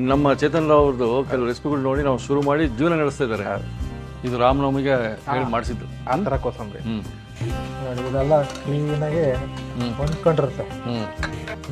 ನಮ್ಮ ಚೇತನ್ ರಾವ್ ಅವ್ರದ್ದು ಕೆಲವು ರೆಸಿಪಿಗಳು ನೋಡಿ ನಾವು ಶುರು ಮಾಡಿ ಜೀವನ ನಡೆಸ್ತಾ ಇದ್ದಾರೆ. ಇದು ರಾಮನವಮಿಗೆ ಹೇಳಿ ಮಾಡಿಸಿದ್ದು ಆ ಥರ ಕೋಸಂಬರಿ ನೋಡಿ. ಇದೆಲ್ಲ ಕ್ಲೀನಾಗಿ ಹೊಂದ್ಕೊಂಡಿರುತ್ತೆ.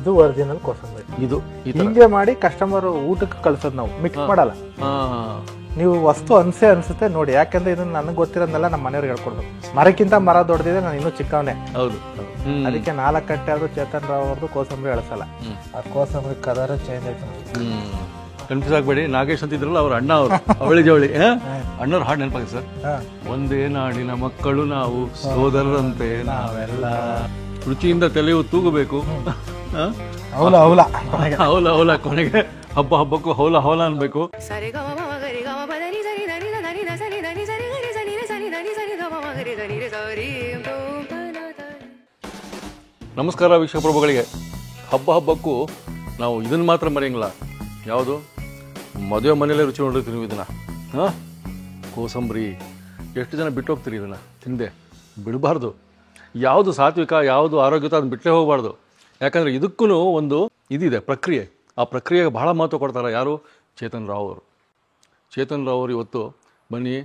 ಇದು ಒರಿಜಿನಲ್ ಕೋಸಂಬರಿ. ಇದು ಹಿಂಗೆ ಮಾಡಿ ಕಸ್ಟಮರ್ ಊಟಕ್ಕೆ ಕಳ್ಸೋದು, ನಾವು ಮಿಕ್ಸ್ ಮಾಡಲ್ಲ. ನೀವು ವಸ್ತು ಅನ್ಸುತ್ತೆ ನೋಡಿ, ಯಾಕಂದ್ರೆ ಇದನ್ನ ನನಗೆ ಗೊತ್ತಿರೋದನ್ನೆಲ್ಲ ನಮ್ಮ ಮನೆಯವ್ರಿಗೆ ಹೇಳ್ಕೊಡ್ಬೇಕು. ಮರಕ್ಕಿಂತ ಮರ ದೊಡ್ಡದಿದೆ, ನಾನು ಇನ್ನೂ ಚಿಕ್ಕವನೇ. ಹೌದು, ಅದಕ್ಕೆ 4 ಗಂಟೆ ಆದ್ರೂ ಚೇತನ್ ರಾವ್ ಅವ್ರದ್ದು ಕೋಸಂಬರಿ ಅಳಿಸಲ್ಲ. ಆ ಕೋಸಂಬರಿ ಕಲರ್ ಚೇಂಜ್ ಆಯ್ತು. ಕನ್ಫ್ಯೂಸ್ ಆಗ್ಬೇಡಿ, ನಾಗೇಶ್ ಅಂತ ಇದ್ರಲ್ಲ ಅವ್ರ ಅಣ್ಣ, ಅವರು ಅವಳಿ ಜವಳಿ ಅಣ್ಣವ್ರ ಹಾಡು ನೆನಪಾಗಿದೆ ಸರ್. ಒಂದೇ ನಾಡಿನ ಮಕ್ಕಳು ನಾವು, ಸೋದರರಂತೆ ನಾವೆಲ್ಲ, ರುಚಿಯಿಂದ ತಲೆಯು ತೂಗಬೇಕು, ಹೌಲ ಹೌಲ ಹೌಲ ಹೌಲ, ಕೊನೆಗೆ ಹಬ್ಬ ಹಬ್ಬಕ್ಕೂ ಹೌಲ ಹೌಲ ಅನ್ಬೇಕು. ನಮಸ್ಕಾರ ವೀಕ್ಷಕ ಪ್ರಭುಗಳಿಗೆ. ಹಬ್ಬ ಹಬ್ಬಕ್ಕೂ ನಾವು ಇದನ್ನ ಮಾತ್ರ ಮರೆಯಂಗಿಲ್ಲ. ಯಾವುದು? ಮದುವೆ ಮನೆಯಲ್ಲೇ ರುಚಿ ನೋಡಿರ್ತೀವಿ ನೀವು ಇದನ್ನ. ಕೋಸಂಬರಿ ಎಷ್ಟು ಜನ ಬಿಟ್ಟು ಹೋಗ್ತೀರಿ ಇದನ್ನು ತಿಂದೆ? ಬಿಡಬಾರ್ದು. ಯಾವುದು ಸಾತ್ವಿಕ, ಯಾವುದು ಆರೋಗ್ಯತ ಅದನ್ನ ಬಿಟ್ಟೇ ಹೋಗಬಾರ್ದು. ಯಾಕಂದರೆ ಇದಕ್ಕೂ ಒಂದು ಇದಿದೆ, ಪ್ರಕ್ರಿಯೆ. ಆ ಪ್ರಕ್ರಿಯೆಗೆ ಬಹಳ ಮಹತ್ವ ಕೊಡ್ತಾರೆ. ಯಾರು? ಚೇತನ್ ರಾವ್ ಅವರು. ಚೇತನ್ ರಾವ್ ಅವರು ಇವತ್ತು ಬನ್ನಿ,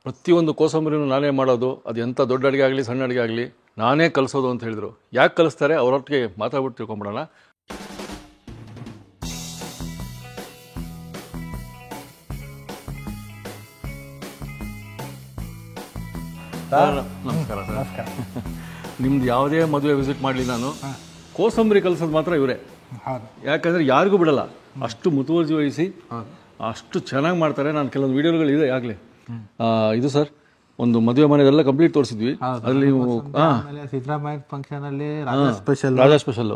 ಪ್ರತಿಯೊಂದು ಕೋಸಂಬರಿನೂ ನಾನೇ ಮಾಡೋದು, ಅದು ಎಂಥ ದೊಡ್ಡ ಅಡುಗೆ ಆಗಲಿ ಸಣ್ಣ ಅಡುಗೆ ಆಗಲಿ ನಾನೇ ಕಲಿಸೋದು ಅಂತ ಹೇಳಿದರು. ಯಾಕೆ ಕಲಿಸ್ತಾರೆ ಅವರೊಟ್ಟಿಗೆ ಮಾತಾಡ್ಬಿಟ್ಟು ತಿಳ್ಕೊಂಬಿಡೋಣ. ನಮಸ್ಕಾರ ಸರ್. ನಿಮ್ದು ಯಾವುದೇ ಮದುವೆ ವಿಸಿಟ್ ಮಾಡಲಿ ನಾನು, ಕೋಸಂಬರಿ ಕಲಿಸೋದು ಮಾತ್ರ ಇವರೇ. ಯಾಕಂದರೆ ಯಾರಿಗೂ ಬಿಡಲ್ಲ, ಅಷ್ಟು ಮುತುವರ್ಜಿ ವಹಿಸಿ ಅಷ್ಟು ಚೆನ್ನಾಗಿ ಮಾಡ್ತಾರೆ. ನಾನು ಕೆಲವೊಂದು ವಿಡಿಯೋಗಳು ಇದೆ ಆಗಲೇ. ಇದು ಸರ್, ಒಂದು ಮದುವೆ ಮನೆಯದೆಲ್ಲ ಕಂಪ್ಲೀಟ್ ತೋರಿಸಿದ್ವಿ. ಅಲ್ಲಿ ಸಿದ್ದರಾಮಯ್ಯ ಫಂಕ್ಷನ್ ಅಲ್ಲಿ ರಾಜಾ ಸ್ಪೆಷಲ್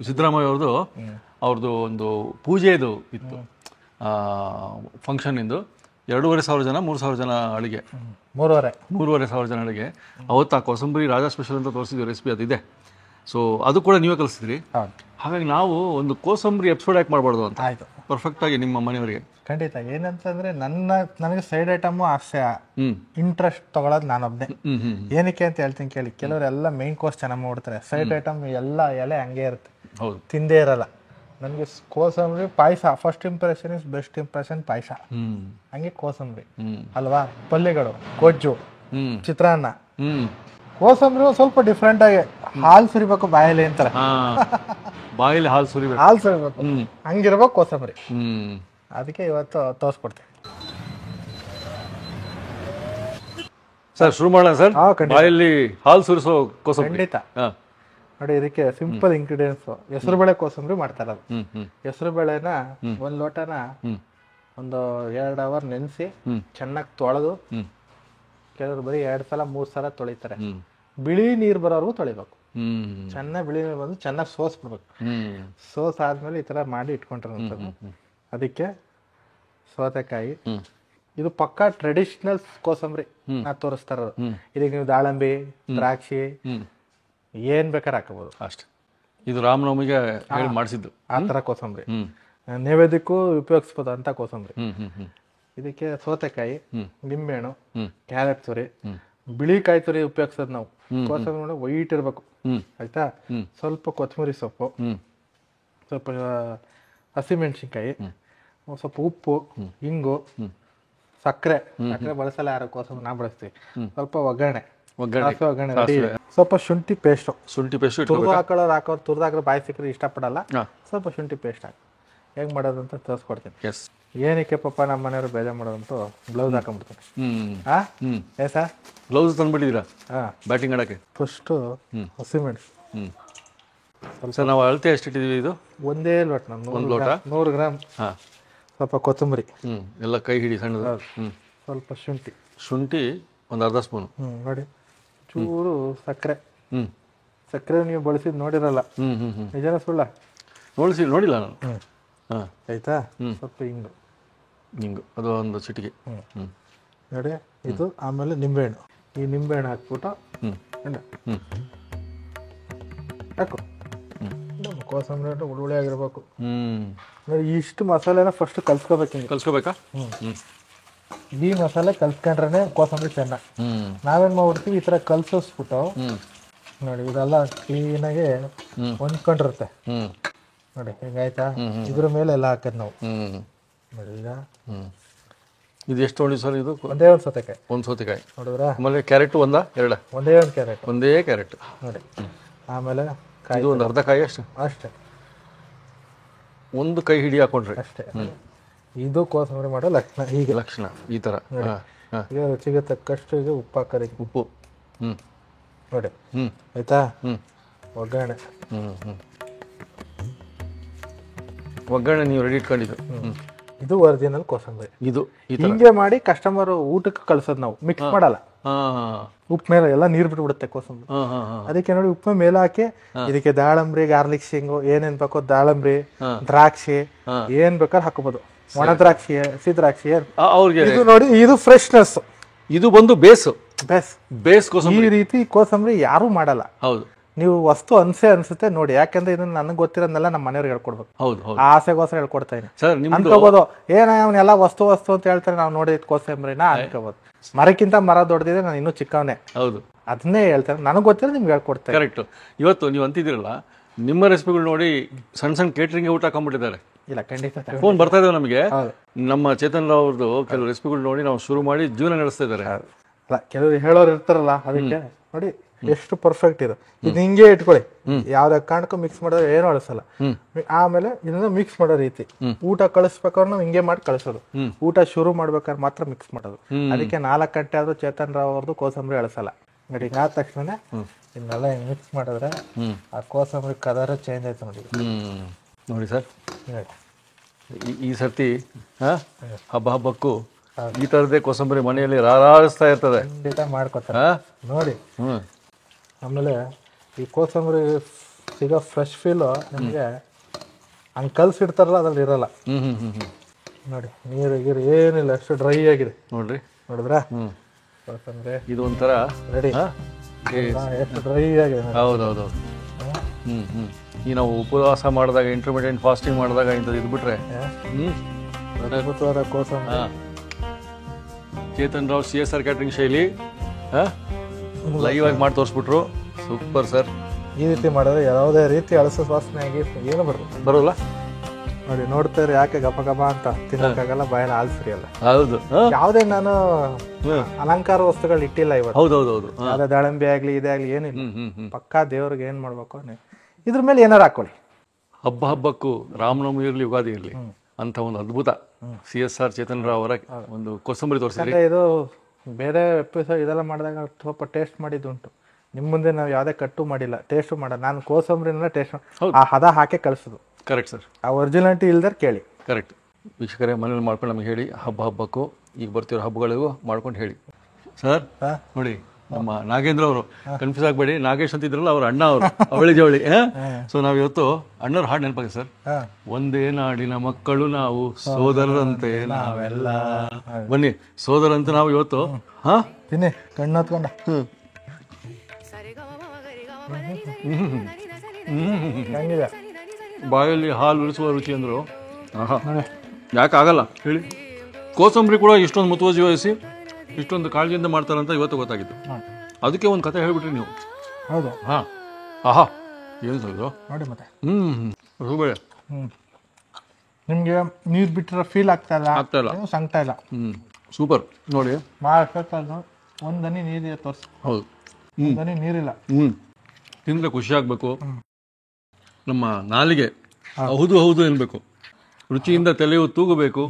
ಸಿದ್ದರಾಮಯ್ಯ ಅವ್ರದ್ದು ಒಂದು ಪೂಜೆದು ಇತ್ತು ಫಂಕ್ಷನ್ ಇಂದು. 2,500 ಜನ, 3,000 ಜನ ಅಡುಗೆ, 3,500 ಜನ ಅಡುಗೆ. ಅವತ್ತು ಆ ಕೋಸಂಬರಿ ರಾಜಾ ಸ್ಪೆಷಲ್ ಅಂತ ತೋರಿಸಿದ್ವಿ ರೆಸಿಪಿ, ಅದಿದೆ. ಸೊ ಅದು ಕೂಡ ನೀವೇ ಕಲಿಸಿದ್ರಿ. ಹಾಗಾಗಿ ನಾವು ಒಂದು ಕೋಸಂಬರಿ ಎಪಿಸೋಡ್ ಯಾಕೆ ಮಾಡಬಾರ್ದು ಅಂತ. ಆಯ್ತು, ಪರ್ಫೆಕ್ಟ್ ಆಗಿ ನಿಮ್ಮ ಮನೆಯವರಿಗೆ. ಖಂಡಿತ. ಏನಂತಂದ್ರೆ ನನಗೆ ಸೈಡ್ ಐಟಮು ಆಸೆ, ಇಂಟ್ರೆಸ್ಟ್ ತಗೊಳ್ಳೋದು ನಾನೊಬ್ಬನೇ. ಏನಕ್ಕೆ ಅಂತ ಹೇಳ್ತೀನಿ ಕೇಳಿ. ಕೆಲವರೆಲ್ಲ ಮೇನ್ ಕೋರ್ಸ್ ಚೆನ್ನಾಗಿ ಮಾಡ್ಬಿಡ್ತಾರೆ, ಸೈಡ್ ಐಟಮ್ ಎಲ್ಲ ಎಲೆ ಹಂಗೆ ಇರುತ್ತೆ, ತಿಂದೇ ಇರಲ್ಲ. ನನಗೆ ಕೋಸಂಬರಿ ಪಾಯಸ, first impression is best impression. ಪಾಯಸ ಹಂಗೆ ಕೋಸಂಬರಿ ಅಲ್ವಾ. ಪಲ್ಯಗಳು, ಗೊಜ್ಜು, ಚಿತ್ರಾನ್ನ. ಕೋಸಂಬರಿ ಸ್ವಲ್ಪ ಡಿಫ್ರೆಂಟ್ ಆಗಿ ಹಾಲು ಸುರಿಬೇಕು ಬಾಯಲ್ಲಿ ಅಂತಾರೆ. ಬಾಯಲ್ಲಿ ಹಾಲು ಸುರಿಬೇಕು, ಹಂಗಿರ್ಬೇಕು ಕೋಸಂಬರಿ. ಅದಕ್ಕೆ ಇವತ್ತು ತೋರಿಸ್ಕೊಡ್ತೀನಿ ಸರ್. ಶುರು ಮಾಡೋಣ ಸರ್. ಬಾಯಲ್ಲಿ ಹಾಲು ಸುರಿಸೋ ಕೋಸಂಬರಿ. ಖಂಡಿತ. ನೋಡಿ, ಇದಕ್ಕೆ ಸಿಂಪಲ್ ಇಂಗ್ರೀಡಿಯೆಂಟ್ಸ್. ಹೆಸರು ಬೇಳೆ ಕೋಸಂಬರಿ ಮಾಡ್ತಾ ಇರೋದು. ಹೆಸರು ಬೇಳೆನ 1 ಲೋಟನ ಒಂದು 2 ಅವರ್ ನೆನೆಸಿ ಚೆನ್ನಾಗಿ ತೊಳೆದು, ಕೆಲವರು ಬರೀ 2 ಸಲ 3 ಸಲ ತೊಳಿತಾರೆ. ಬಿಳಿ ನೀರು ಬರೋವರೆಗೂ ತೊಳಿಬೇಕು. ಚೆನ್ನಾಗಿ ಬಿಳಿ ನೀರು ಬಂದು ಚೆನ್ನಾಗಿ ಸೋಸ್ಬಿಡ್ಬೇಕು. ಆದ್ಮೇಲೆ ಈ ತರ ಮಾಡಿ ಇಟ್ಕೊಂಡಿರೋಂಥದ್ದು. ಅದಕ್ಕೆ ಸೌತೆಕಾಯಿ, ಇದು ಪಕ್ಕಾ ಟ್ರೆಡಿಷನಲ್ ಕೋಸಂಬರಿ ನಾ ತೋರಿಸ್ತಾ ಇರೋದು. ಇದಕ್ಕೆ ನೀವು ದಾಳಂಬಿ, ದ್ರಾಕ್ಷಿ ಏನ್ ಬೇಕಾದ್ರೆ ಹಾಕಬಹುದು ಅಷ್ಟೇ. ಇದು ರಾಮನವಮಿಗೆ ಮಾಡಿಸಿದ್ದು ಆ ತರ ಕೋಸಂಬರಿ. ನೈವೇದ್ಯಕ್ಕೂ ಉಪಯೋಗಿಸ್ಬೋದು ಅಂತ ಕೋಸಂಬರಿ. ಇದಕ್ಕೆ ಸೌತೆಕಾಯಿ, ನಿಂಬೆಹಣ್ಣು, ಕ್ಯಾರೆಟ್ ತುರಿ, ಬಿಳಿ ಕಾಯಿ ತುರಿ ಉಪಯೋಗಿಸೋದು ನಾವು. ಕೋಸಂಬರಿ ವೈಟ್ ಇರ್ಬೇಕು, ಆಯ್ತಾ. ಸ್ವಲ್ಪ ಕೊತ್ತಂಬರಿ ಸೊಪ್ಪು, ಸ್ವಲ್ಪ ಹಸಿಮೆಣಸಿನ್ಕಾಯಿ, ಸ್ವಲ್ಪ ಉಪ್ಪು, ಹಿಂಗು, ಸಕ್ಕರೆ ಬಳಸಲ್ಲ ಯಾರು, ಕೋಸಂಬರಿ ನಾ ಬಳಸ್ತೀವಿ. ಸ್ವಲ್ಪ ಒಗ್ಗರಣೆ, ಸ್ವಲ್ಪ ಶುಂಠಿ ಪೇಸ್ಟ್. ತುರ್ದು ಹಾಕೋರು ತುರ್ದು ಹಾಕೋರು ಬಾಯಿ ಸಿಕ್ಕರೆ ಇಷ್ಟಪಡಲ್ಲ. ಸ್ವಲ್ಪ ಶುಂಠಿ ಪೇಸ್ಟ್ ಹಾಕಿ ಹೇಗೆ ಮಾಡೋದು ಅಂತ ತೋರಿಸ್ಕೊಡ್ತೀನಿ. ಏನಕ್ಕೆ ಪಾಪ ನಮ್ಮ ಮನೆಯವರು ಬೇಜಾರು ಮಾಡೋದಂತೂ ಬ್ಲೌಸ್ ಹಾಕೊಂಡ್ಬಿಡ್ತೀನಿ. ಸರ್ ಬ್ಲೌಸ್ ತಂದ್ಬಿಟ್ಟಿದ್ದೀರಾ ಬ್ಯಾಟಿಂಗ್ ಆಡೋಕ್ಕೆ? ಫಸ್ಟು ಹಸಿಮೆಣಸು. ಸರ್ ನಾವು ಅಳತೆ ಎಷ್ಟು ಇಟ್ಟಿದ್ದೀವಿ? ಇದು ಒಂದೇ ಲೋಟ, 1 ಲೋಟ 100 ಗ್ರಾಮ್. ಸ್ವಲ್ಪ ಕೊತ್ತಂಬರಿ ಎಲ್ಲ ಕೈ ಹಿಡಿ ಸಣ್ಣದು. ಸ್ವಲ್ಪ ಶುಂಠಿ ಒಂದು ಅರ್ಧ ಸ್ಪೂನು. ನೋಡಿ, ಚೂರು ಸಕ್ಕರೆ. ಸಕ್ಕರೆ ನೀವು ಬಳಸಿದ್ ನೋಡಿರಲ್ಲ, ನಿಜನ ಸುಳ್ಳ? ನೋಡಿಲ್ಲ ನಾನು. ಆಯ್ತಾ. ಸ್ವಲ್ಪ ಹಿಂಗು ಅದು ಒಂದು ಚಿಟಿಕೆ ನೋಡಿ. ಇದು ಆಮೇಲೆ ನಿಂಬೆಹಣ್ಣು. ಈ ನಿಂಬೆಹಣ್ಣು ಹಾಕ್ಬಿಟ್ಟು ಹಾಕು. ಕೋಸಂಬರಿ ಹುಳಿ ಆಗಿರ್ಬೇಕು ನೋಡಿ. ಇಷ್ಟು ಮಸಾಲೆನ ಫಸ್ಟ್ ಕಲ್ಸ್ಕೋಬೇಕಾ? ಈ ಮಸಾಲೆ ಕಲ್ಸ್ಕೊಂಡ್ರೆ ಕೋಸಂಬರಿ ಚೆನ್ನಾಗಿ. ನಾವೇನ್ ಮಾಡ್ಬಿಡ್ತೀವಿ, ಈ ತರ ಕಲ್ಸಿಸ್ಬಿಟ್ಟು ನೋಡಿ, ಇದೆಲ್ಲ ಕ್ಲೀನಾಗಿ ಹೊಂದ್ಕೊಂಡಿರುತ್ತೆ ನೋಡಿ ಹಿಂಗಾಯ್ತಾ. ಇದ್ರ ಮೇಲೆ ಎಲ್ಲ ಹಾಕೋದು ನಾವು. ನೋಡಿ ಈಗ ಇದು ಎಷ್ಟು ತೊಗೊಂಡಿ ಸರ್? ಇದು ಒಂದೇ ಒಂದು ಸೌತೆಕಾಯಿ. ಒಂದು ಸೌತೆಕಾಯಿ ನೋಡಿದ್ರ. ಆಮೇಲೆ ಕ್ಯಾರೆಟ್ ಒಂದಾ ಎರಡ? ಒಂದೇ ಒಂದು ಕ್ಯಾರೆಟ್. ಒಂದೇ ಕ್ಯಾರೆಟ್ ನೋಡಿ. ಆಮೇಲೆ ಇದು ಒಂದು ಅರ್ಧ ಕಾಯಿ ಅಷ್ಟೇ. ಅಷ್ಟೇ, ಒಂದು ಕೈ ಹಿಡಿ ಹಾಕೊಂಡ್ರಿ ಅಷ್ಟೇ. ಇದು ಕೋಸಂಬರಿ ಮಾಡೋ ಲಕ್ಷಣ. ಹೀಗೆ ಲಕ್ಷಣ ಈ ಥರ. ಈಗ ರುಚಿಗೆ ತಕ್ಕಷ್ಟು ಈಗ ಉಪ್ಪು ಹಾಕೋರಿ. ಉಪ್ಪು ನೋಡಿ ಆಯ್ತಾ. ಒಗ್ಗರಣೆ. ಒಗ್ಗರಣೆ ನೀವು ರೆಡಿ ಇಟ್ಕೊಂಡಿದ್ದು. ಇದು ಒರಿಜಿನಲ್ ಕೋಸಂಬರಿ. ಇದು ಹಿಂಗೆ ಮಾಡಿ ಕಸ್ಟಮರ್ ಊಟಕ್ಕೆ ಕಳ್ಸೋದು ನಾವು. ಮಿಕ್ಸ್ ಮಾಡಲ್ಲ. ಉಪ್ಪು ಮೇಲೆ ಎಲ್ಲ ನೀರು ಬಿಟ್ಬಿಡುತ್ತೆ ಕೋಸಂಬರಿ. ಅದಕ್ಕೆ ನೋಡಿ ಉಪ್ಪು ಮೇಲೆ ಹಾಕಿ ಇದಕ್ಕೆ ದಾಳಂಬ್ರಿ, ಗಾರ್ಲಿಕ್ ಶೇಂಗು ಏನೇನ್ ಬೇಕೋ, ದಾಳಂಬ್ರಿ, ದ್ರಾಕ್ಷಿ ಏನ್ ಬೇಕಾದ್ರೆ ಹಾಕೋಬಹುದು. ಒಣ ದ್ರಾಕ್ಷಿ, ಹಸಿ ದ್ರಾಕ್ಷಿ. ಇದು ನೋಡಿ, ಇದು ಫ್ರೆಶ್ನೆಸ್. ಇದು ಬಂದು ಬೇಸ್ ಈ ರೀತಿ ಕೋಸಂಬರಿ ಯಾರು ಮಾಡಲ್ಲ. ಹೌದು. ನೀವು ವಸ್ತು ಅನ್ಸುತ್ತೆ ನೋಡಿ. ಯಾಕಂದ್ರೆ ಇದನ್ನ ನನಗೆ ಗೊತ್ತಿರೋದನ್ನೆಲ್ಲ ನಮ್ಮ ಮನೆಯವ್ರಿಗೆ ಹೇಳ್ಕೊಡ್ಬೇಕು. ಹೌದು. ಆಸೆಗೋಸ್ಕರ ಹೇಳ್ಕೊಡ್ತಾ ಇದೀನಿ. ಅನ್ಕೋಬಹುದು ಅವನೆಲ್ಲ ವಸ್ತು ಅಂತ ಹೇಳ್ತಾರೆ, ನಾವು ನೋಡಿ ಕೋಸಂಬರಿನ ಅನ್ಕೋಬಹುದು. ಮರಕ್ಕಿಂತ ಮರ ದೊಡ್ಡದಿದೆ, ನಾನು ಇನ್ನೂ ಚಿಕ್ಕವನೇ. ಹೌದು, ಅದನ್ನೇ ಹೇಳ್ತಾರೆ. ನನಗೆ ಗೊತ್ತಿರೋ ನಿಮ್ಗೆ ಹೇಳ್ಕೊಡ್ತಾರೆ. ಕರೆಕ್ಟ್. ಇವತ್ತು ನೀವು ಅಂತಿದ್ದೀರಲ್ಲ, ನಿಮ್ಮ ರೆಸಿಪಿಗಳು ನೋಡಿ ಸಣ್ಣ ಕೇಟರಿಂಗ್ ಊಟ ಹಾಕೊಂಡ್ಬಿಟ್ಟಿದ್ದಾರೆ. ಇಲ್ಲ, ಖಂಡಿತ ಫೋನ್ ಬರ್ತಾ ಇದಾವೆ ನಮಗೆ. ನಮ್ಮ ಚೇತನ್ ರಾವ್ ಅವ್ರದ್ದು ಕೆಲವು ರೆಸಿಪಿಗಳು ನೋಡಿ ನಾವು ಶುರು ಮಾಡಿ ಜೀವನ ನಡೆಸ್ತಾ ಇದ್ದಾರೆ. ಅಲ್ಲ, ಕೆಲವರು ಹೇಳೋರು ಇರ್ತಾರಲ್ಲ, ಅದಕ್ಕೆ ನೋಡಿ ಎಷ್ಟು ಪರ್ಫೆಕ್ಟ್ ಇದು. ಇದು ಹಿಂಗೆ ಇಟ್ಕೊಳ್ಳಿ, ಯಾವ್ದೇ ಕಾರಣಕ್ಕೂ ಮಿಕ್ಸ್ ಮಾಡಿದ್ರೆ ಏನು ಅಳಿಸಲ್ಲ. ಆಮೇಲೆ ಇದನ್ನ ಮಿಕ್ಸ್ ಮಾಡೋ ರೀತಿ, ಊಟ ಕಳಿಸ್ಬೇಕಾದ್ರೆ ನಾವು ಹಿಂಗೆ ಮಾಡಿ ಕಳಿಸೋದು. ಊಟ ಶುರು ಮಾಡ್ಬೇಕಾದ್ರೆ ಮಾತ್ರ ಮಿಕ್ಸ್ ಮಾಡೋದು. ಅದಕ್ಕೆ 4 ಗಂಟೆ ಆದ್ರೂ ಚೇತನ್ ರಾವ್ ಅವ್ರದ್ದು ಕೋಸಂಬರಿ ಅಳಿಸಲ್ಲ. ನೋಡಿ, ಆದ ತಕ್ಷಣ ಇದನ್ನೆಲ್ಲ ಮಿಕ್ಸ್ ಮಾಡಿದ್ರೆ ಆ ಕೋಸಂಬರಿ ಕಲರ್ ಚೇಂಜ್ ಆಯ್ತು. ನೋಡಿ ಸರ್, ಈ ಸರ್ತಿ ಹಬ್ಬಕ್ಕೂ ಈ ತರದೇ ಕೋಸಂಬರಿ ಮನೆಯಲ್ಲಿ ರಾರಾಜಿಸ್ತಾ ಇರ್ತದೆ. ಖಂಡಿತ ಮಾಡ್ಕೊತಾರೆ ನೋಡಿ. ಆಮೇಲೆ ಈ ಕೋಸಂಬರಿ ಸಿಗೋ ಫ್ರೆಶ್ ಫೀಲು ನಮಗೆ ಹಂಗೆ ಕಲ್ಸಿಡ್ತಾರಲ್ಲ, ಅದ್ರಲ್ಲಿ ಇರಲ್ಲ. ನೋಡಿ, ನೀರು ಗೀರು ಏನಿಲ್ಲ, ಅಷ್ಟು ಡ್ರೈ ಆಗಿದೆ. ನೋಡಿದ್ರ ಕೋಸಂಬರಿ ಇದು ಒಂಥರ ರೆಡಿ. ಎಷ್ಟು ಡ್ರೈ ಆಗಿದೆ. ಹೌದೌದು. ಈ ನಾವು ಉಪವಾಸ ಮಾಡಿದಾಗ, ಇಂಟರ್ಮೀಡಿಯೇಟ್ ಫಾಸ್ಟಿಂಗ್ ಮಾಡಿದಾಗ ಇಂಥದ್ದು ಇದ್ಬಿಟ್ರೆ ಅದ್ಭುತವಾದ ಕೋಸಂಬರಿ. ಚೇತನ್ ರಾವ್ CSR ಕ್ಯಾಟರಿಂಗ್ ಶೈಲಿ ಲೈವ್ ಆಗಿ ಮಾಡಿ ತೋರಿಸ್ಬಿಟ್ರು. Super sir. ಈ ರೀತಿ ಮಾಡಿದ್ರೆ ಯಾವುದೇ ರೀತಿ ಅಳಸ ವಾಸನೆ ಆಗಿ ಏನು ಬರೋಲ್ಲ. ನೋಡಿ, ನೋಡ್ತಾರೆ ಯಾಕೆ ಗಪ ಗಪ ಅಂತ ತಿನ್ನಕ್ಕಾಗಲ್ಲ, ಬಾಯಲ್ಲಿ ಹಾಲು ಸುರಿಯಲ್ಲ. ಹೌದು. ಯಾವುದೇ ನಾನು ಅಲಂಕಾರ ವಸ್ತುಗಳು ಇಟ್ಟಿಲ್ಲ ಇವತ್ತು. ಹೌದೌದು. ಯಾವುದೇ ದಾಳಿಂಬೆ ಆಗ್ಲಿ ಇದೇ ಆಗ್ಲಿ ಏನಿಲ್ಲ. ಪಕ್ಕಾ ದೇವ್ರಿಗೆ ಏನ್ ಮಾಡ್ಬೇಕು, ಇದ್ರ ಮೇಲೆ ಏನಾರು ಹಾಕೊಳ್ಳಿ. ಹಬ್ಬಕ್ಕೂ ರಾಮನವಮಿ ಇರಲಿ, ಯುಗಾದಿ ಇರಲಿ ಅಂತ ಒಂದು ಅದ್ಭುತ CSR ಚೇತನ್ ರಾವ್ ಅವರ ಒಂದು ಕೋಸಂಬರಿ ತೋರಿಸಿದ್ರಿ. ಇದು ಬೇರೆ ಎಪಿಸೋಡ್ ಇದೆಲ್ಲ ಮಾಡಿದಾಗ ಸ್ವಲ್ಪ ಟೇಸ್ಟ್ ಮಾಡಿದ್ದುಂಟು. ನಿಮ್ಮ ಮುಂದೆ ನಾವು ಯಾವುದೇ ಕಟ್ಟು ಮಾಡಿಲ್ಲ, ಟೇಸ್ಟು ಮಾಡಲ್ಲ. ನಾನು ಕೋಸಂಬರಿನೆಲ್ಲ ಟೇಸ್ಟ್ ಆ ಹದ ಹಾಕಿ ಕಳಿಸೋದು. Correct sir. ಆ ಒರಿಜಿನಾಲಿಟಿ ಇಲ್ದಾರ ಕೇಳಿ. ಕರೆಕ್ಟ್. ವೀಕ್ಷಕರೇ, ಮನೇಲಿ ಮಾಡ್ಕೊಂಡು ನಮಗೆ ಹೇಳಿ. ಹಬ್ಬಕ್ಕೂ ಈಗ ಬರ್ತಿರೋ ಹಬ್ಬಗಳಿಗೂ ಮಾಡ್ಕೊಂಡು ಹೇಳಿ ಸರ್. ನೋಡಿ, ನಮ್ಮ ನಾಗೇಂದ್ರ ಅವರು ಕನ್ಫ್ಯೂಸ್ ಆಗಬೇಡಿ. ನಾಗೇಶ್ ಅಂತ ಇದ್ರಲ್ಲ, ಅವ್ರ ಅಣ್ಣ ಅವರು, ಅವಳಿ ಜವಳಿ. ಸೊ ನಾವು ಇವತ್ತು ಅಣ್ಣವ್ರ ಹಾಡು ನೆನಪಾಗಿ ಸರ್. ಒಂದೇ ನಾಡಿನ ಮಕ್ಕಳು ನಾವು, ಸೋದರರಂತೆ ನಾವೆಲ್ಲ. ಬನ್ನಿ, ಸೋದರಂತೆ ನಾವು ಇವತ್ತು. ತಿನ್ನಿ ಕಣ್ಣು ಹೊತ್ಕೊಂಡ. ಬಾಯಲ್ಲಿ ಹಾಲು ಉಳಿಸುವ ರುಚಿ ಅಂದ್ರು. ಯಾಕೆ ಆಗಲ್ಲ ಹೇಳಿ. ಕೋಸಂಬರಿ ಕೂಡ ಇಷ್ಟೊಂದು ಮುತುವರ್ಜಿ ವಹಿಸಿ ಇಷ್ಟೊಂದು ಕಾಳಜಿಯಿಂದ ಮಾಡ್ತಾರಂತ ಇವತ್ತು ಗೊತ್ತಾಗಿತ್ತು. ಅದಕ್ಕೆ ಒಂದು ಕತೆ ಹೇಳ್ಬಿಟ್ರಿ ನೀವು. ಹೌದು. ಆಹಾ, ಏನು ಸರ್ ಇದು ನೋಡಿ. ಮತ್ತೆ ರೂಬೇಳೆ ನಿಮ್ಗೆ ನೀರು ಬಿಟ್ಟಿರೋ ಫೀಲ್ ಆಗ್ತಾ ಇಲ್ಲ, ಸಂಕಟ ಇಲ್ಲ. ಸೂಪರ್. ನೋಡಿ, ಒಂದನಿ ನೀರಿದೆ ತೋರಿಸಿ. ಹೌದು, ಒಂದನಿ ನೀರಿಲ್ಲ. ತಿಂದ್ರೆ ಖುಷಿ ಆಗ್ಬೇಕು. ನಮ್ಮ ನಾಲಿಗೆ ಹೌದು ಎನ್ಬೇಕು. ರುಚಿಯಿಂದ ತಲೆಯು ತೂಗಬೇಕು.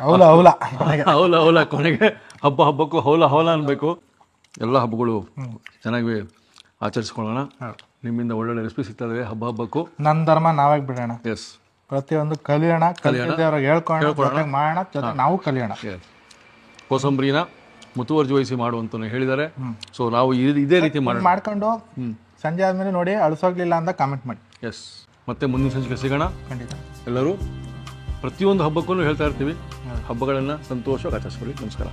ಹೌಲ ಕೊನೆಗೆ ಹಬ್ಬಕ್ಕೂ ಹೌಲ ಅನ್ಬೇಕು. ಎಲ್ಲ ಹಬ್ಬಗಳು ಚೆನ್ನಾಗಿ ಆಚರಿಸ್ಕೊಳ್ಳೋಣ. ನಿಮ್ಮಿಂದ ಒಳ್ಳೊಳ್ಳೆ ರೆಸಿಪಿ ಸಿಗ್ತದೆ ಹಬ್ಬಕ್ಕೂ. ನನ್ನ ಧರ್ಮ ನಾವಾಗಿ ಬಿಡೋಣ. ಎಸ್, ಪ್ರತಿಯೊಂದು ಕಲಿಯೋಣ, ಹೇಳ್ಕೊಳ್ಳೋಣ, ಮಾಡೋಣ, ನಾವು ಕಲಿಯೋಣ. ಕೋಸಂಬರಿನ ಮುತುವರ್ಜಿ ವಹಿಸಿ ಮಾಡುವಂತ ಹೇಳಿದ್ದಾರೆ. ಸೊ ನಾವು ಇದೇ ರೀತಿ ಮಾಡ್ಕೊಂಡು ಸಂಜೆ ಆದ್ಮೇಲೆ ನೋಡಿ, ಅಳಿಸೋಗ್ಲಿಲ್ಲ ಅಂತ ಕಾಮೆಂಟ್ ಮಾಡಿ. ಎಸ್, ಮತ್ತೆ ಮುಂದಿನ ಸಂಚಿಕೆ ಸಿಗೋಣ. ಖಂಡಿತ. ಎಲ್ಲರೂ ಪ್ರತಿಯೊಂದು ಹಬ್ಬಕ್ಕೂ ಹೇಳ್ತಾ ಇರ್ತೀವಿ, ಹಬ್ಬಗಳನ್ನು ಸಂತೋಷವಾಗಿ ಆಚರಿಸ್ಕೊಳ್ಳಿ. ನಮಸ್ಕಾರ.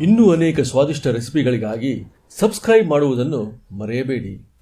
ಇನ್ನೂ ಅನೇಕ ಸ್ವಾದಿಷ್ಟ ರೆಸಿಪಿಗಳಿಗಾಗಿ ಸಬ್ಸ್ಕ್ರೈಬ್ ಮಾಡುವುದನ್ನು ಮರೆಯಬೇಡಿ.